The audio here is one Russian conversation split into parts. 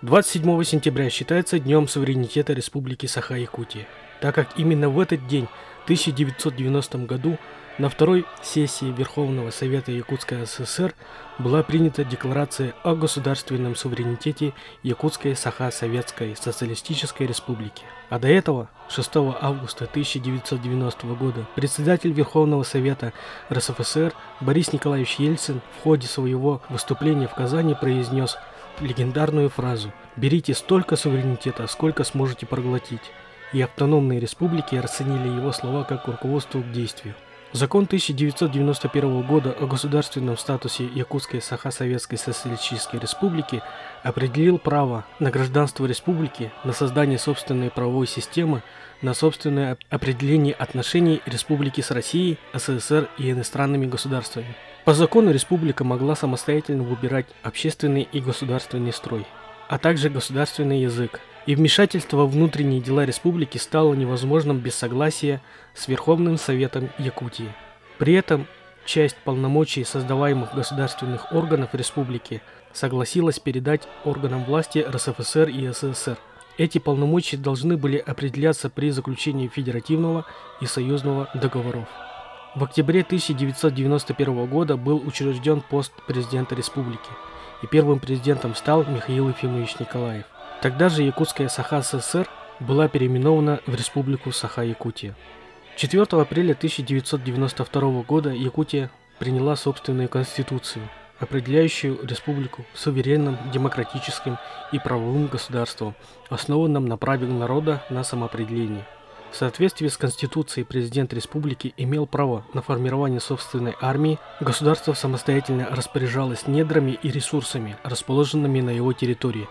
27 сентября считается Днем суверенитета Республики Саха-Якутия, так как именно в этот день, в 1990 году, на второй сессии Верховного Совета Якутской ССР была принята Декларация о государственном суверенитете Якутской Саха-Советской Социалистической Республики. А до этого, 6 августа 1990 года, председатель Верховного Совета РСФСР Борис Николаевич Ельцин в ходе своего выступления в Казани произнес легендарную фразу «Берите столько суверенитета, сколько сможете проглотить», и автономные республики расценили его слова как руководство к действию. Закон 1991 года о государственном статусе Якутской Саха-Советской Социалистической Республики определил право на гражданство республики, на создание собственной правовой системы, на собственное определение отношений республики с Россией, СССР и иностранными государствами. По закону республика могла самостоятельно выбирать общественный и государственный строй, а также государственный язык. И вмешательство во внутренние дела республики стало невозможным без согласия с Верховным Советом Якутии. При этом часть полномочий создаваемых государственных органов республики согласилась передать органам власти РСФСР и СССР. Эти полномочия должны были определяться при заключении федеративного и союзного договоров. В октябре 1991 года был учрежден пост президента республики, и первым президентом стал Михаил Ефимович Николаев. Тогда же Якутская Саха-ССР была переименована в Республику Саха-Якутия. 4 апреля 1992 года Якутия приняла собственную конституцию, определяющую республику суверенным, демократическим и правовым государством, основанным на праве народа на самоопределение. В соответствии с Конституцией президент республики имел право на формирование собственной армии, государство самостоятельно распоряжалось недрами и ресурсами, расположенными на его территории,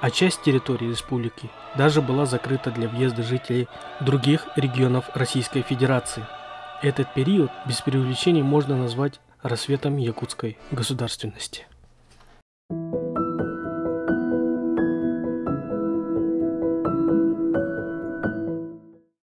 а часть территории республики даже была закрыта для въезда жителей других регионов Российской Федерации. Этот период без преувеличений можно назвать рассветом якутской государственности.